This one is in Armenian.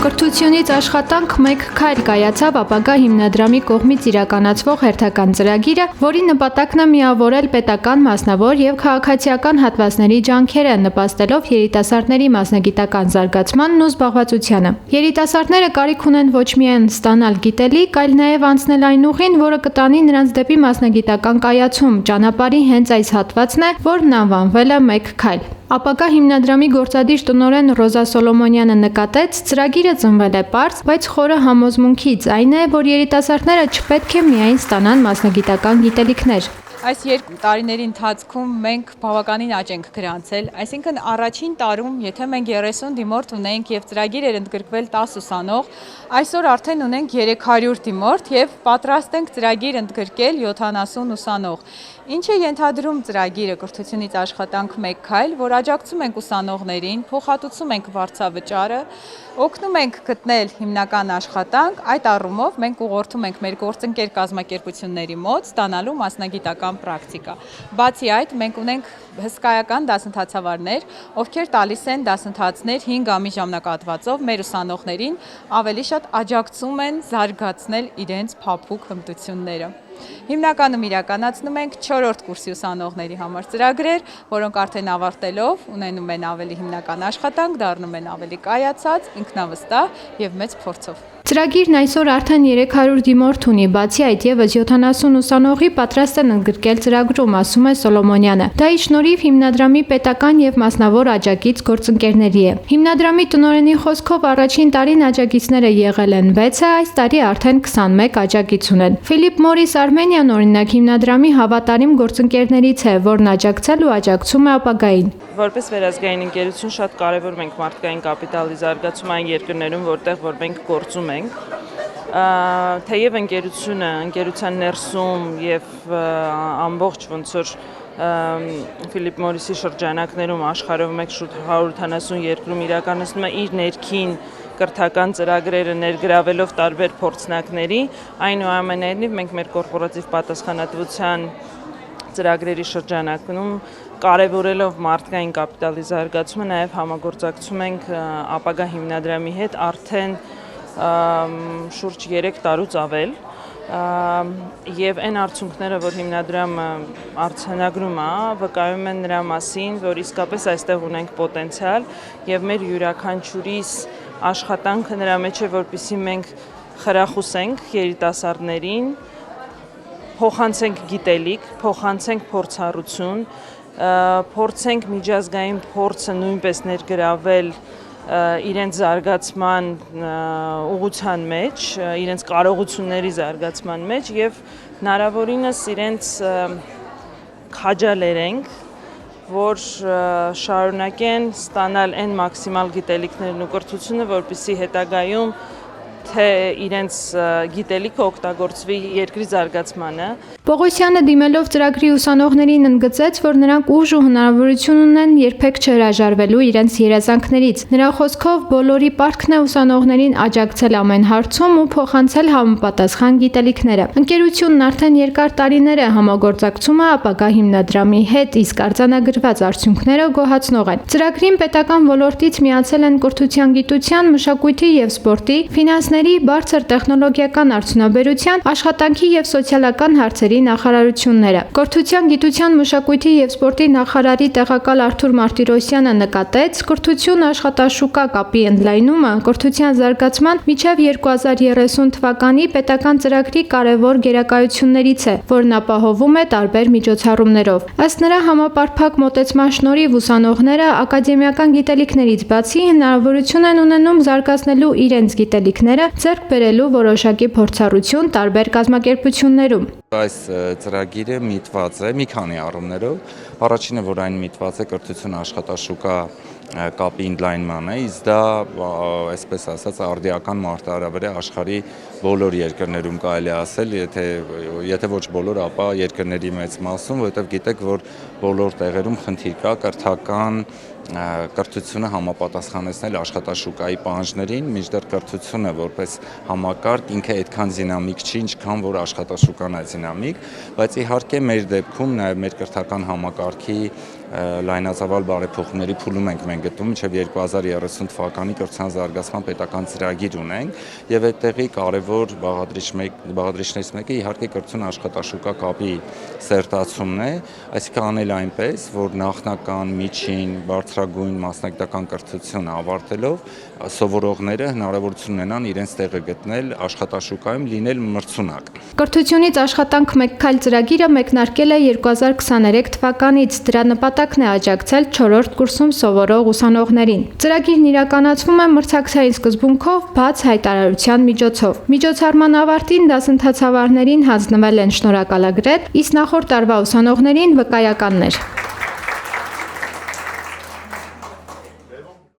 Կրթությունից աշխատանք մեկ քայլ կայացավ ապագա հիմնադրամի կողմից իրականացվող հերթական ծրագիրը, որի նպատակն է միավորել պետական, մասնավոր և քաղաքացիական հատվածների ջանքերը, նպաստելով երիտասարդների մասնագիտական զարգացմանն ու զբաղվածությանը։ Երիտասարդները կարիք ունեն ոչ միայն ստանալ գիտելիք, այլ նաև անցնել այն ուղին, որը կտանի նրանց դեպի մասնագիտական կայացում։ Ճանապարհի հենց այս հատվածն է, որն անվանվել է «Մեկ քայլ»։ Ապագա հիմնադրամի գործադիր տնօրեն Ռոզա Սոլոմոնյանը նկատեց, ծրագիրը ծնվել է պարզ, բայց խորը համոզմունքից, այն է, որ երիտասարդները չպետք է միայն ստանան մասնագիտական գիտելիքներ։ Այս 2 տարիների ընթացքում մենք բավականին աճ ենք գրանցել, այսինքն առաջին տարում, եթե մենք 30 դիմորդ ունենք եւ ծրագիր էր ընդգրկվել 10 ուսանող, այսօր արդեն ունենք 300 դիմորդ եւ պատրաստ ենք ծրագիր ընդգրկել 70 ուսանող։ Ինչ է ենթադրում ծրագիրը կրթությունից աշխատանք մեկ քայլ, որ աջակցում ենք ուսանողներին, փոխհատուցում ենք վարձավճարը, օգնում ենք գտնել հիմնական աշխատանք, այդ առումով մենք ուղղորդում ենք մեր գործընկեր կազմակերպությունների մոտ ստանալու մասնագիտական պրակտիկա։ Բացի այդ, մենք ունենք հսկայական դասընթացավարներ, ովքեր տալիս են դասընթացներ 5 ամիս ժամանակահատվածով մեր ուսանողներին, ավելի շատ աջակցում են զարգացնել իրենց փափուկ հմտությունները։ Հիմնականում իրականացնում ենք 4-րդ կուրսի ուսանողների համար ծրագրեր, որոնք արդեն ավարտելով ունենում են ավելի հիմնական աշխատանք, դառնում են ավելի կայացած, ինքնավստահ եւ մեծ փորձով։ Ծրագիրն այսօր արդեն 300 դիմորդ ունի, բացի այդ եւս 70 ուսանողի պատրաստ են ընդգրկել ծրագրում, ասում է Սոլոմոնյանը։ Դա ի շնորհիվ հիմնադրամի պետական եւ մասնավոր աջակից գործընկերների է։ Հիմնադրամի տնօրենի խոսքով առաջին տարին աջակիցները եղել են 6-ը, այս տարի արդեն 21 աջակից ունեն։ Ֆիլիպ Մորիս Արմենիան օրինակ հիմնադրամի հավատարիմ գործընկերներից է, որն աջակցել ու աջակցում է ապագային։ Որպես վերազգային ընկերություն շատ կարևոր ենք մարդկային կապիտալի զարգացումը այն երկրներում, որտեղ մենք գործում ենք։ Թեև ընկերության ներսում եւ ամբողջ ոնց որ Ֆիլիպ Մորիսի շրջանակներում աշխարհով մեկ շուտ 170 երկրում իրականացնում է իր ներքին կրթական ծրագրերը ներգրավելով տարբեր փորձնակների, այնուամենայնիվ մենք մեր կորպորատիվ պատասխանատվության ծրագրերի շրջանակում կարևորելով մարդկային կապիտալի զարգացումը նաև համագործակցում ենք ապագա հիմնադրամի հետ արդեն շուրջ 3 տարուց ավել եւ այն արդյունքները, որ հիմնադրամը արձանագրում է, վկայում են նրա մասին, որ իսկապես այստեղ ունենք պոտենցիալ եւ մեր յուրաքանչյուրիս աշխատանքը նրա մեջ է, որպեսզի մենք խրախուսենք երիտասարդներին, փոխանցենք գիտելիք, փոխանցենք փորձառություն, փորձենք միջազգային փորձը նույնպես ներգրավել իրենց զարգացման ուղղության մեջ, իրենց կարողությունների զարգացման մեջ եւ հնարավորինս իրենց քաջալերենք, որ շարունակեն ստանալ այն մաքսիմալ գիտելիքներն ու կրթությունը, որպեսզի հետագայում թե իրենց գիտելիքը օգտագործվի երկրի զարգացմանը։ Պողոսյանը դիմելով ծրագրի ուսանողներին ընդգծեց, որ նրանք ուժ ու հնարավորություն ունեն երբեք չհրաժարվելու իրենց երազանքներից։ Նրա խոսքով բոլորի պարտքն է ուսանողներին աջակցել ամեն հարցում ու փոխանցել համապատասխան գիտելիքները։ Ընկերությունն արդեն երկար տարիներ է համագործակցում է ապագա հիմնադրամի հետ, իսկ արձանագրված արդյունքները գոհացնող են։ Ծրագրին պետական ոլորտից միացել են կրթության, գիտության, մշակույթի եւ սպորտի, ֆինանսների, բարձր տեխնոլոգիական արդյունաբերության, աշխատանքի եւ սոցիալական հարցերի նախարարությունները։ Կրթության, գիտության, մշակույթի եւ սպորտի նախարարի տեղակալ Արթուր Մարտիրոսյանը նկատեց, կրթություն աշխատաշուկա կապի ընդլայնումը կրթության զարգացման մինչև 2030 թվականի պետական ծրագրի կարևոր գերակայություններից է, որն ապահովում է տարբեր միջոցառումներով։ Ըստ նրա համապարփակ մոտեցման շնորհիվ ուսանողները ակադեմիական գիտելիքներից բացի հնարավորություն են ունենում զարգացնելու իրենց գիտելիքները, ձեռք բերելու որոշակի փորձառություն տարբեր կազմակերպություններում։ Այս ծրագիրը միտված է մի քանի առումներով։ Առաջինը, որ այն միտված է կրթություն աշխատաշուկա կապի ընդլայնման է, իսկ դա, այսպես ասած, արդիական մարտահրավեր է աշխարհի բոլոր երկրներում կարելի ասել, եթե ոչ բոլոր, ապա երկրների մեծ մասում, որովհետև գիտեք, որ բոլոր տեղերում խնդիր կա կրթական կրթությունը համապատասխանեցնել աշխատաշուկայի պահանջներին, մինչդեռ կրթությունը որպես համակարգ ինքը այդքան դինամիկ չի, ինչքան որ աշխատաշուկան է դինամիկ, բայց իհարկե մեր դեպքում նաև մեր կրթական համակարգի լայնածավալ բարեփոխումների փուլում ենք մենք գտնվում, մինչև 2030 թվականի կրթության զարգացման պետական ծրագիր ունենք, եւ այդտեղի կարևոր բաղադրիչներից մեկը իհարկե կրթություն աշխատաշուկա կապի սերտացումն է, այսինքն անել այնպես, որ նախնական, միջին, բարձրագույն մասնագիտական կրթությունը ավարտելով սովորողները հնարավորություն ունենան իրենց տեղը գտնել աշխատաշուկայում, լինել մրցունակ։ Կրթությունից աշխատանք մեկ քայլ ծրագիրը մեկնարկել է 2023 թվականից։ Դրա նպատակն է աջակցել 4-րդ կուրսում սովորող ուսանողներին։ Ծրագիրն իրականացվում է մրցակցային սկզբունքով բաց հայտարարության միջոցով։ Միջոցառման ավարտին դասընթացավարներին հանձնվել են շնորհակալագրեր, իսկ նախորդ տարվա ուսանողներին վկայականներ։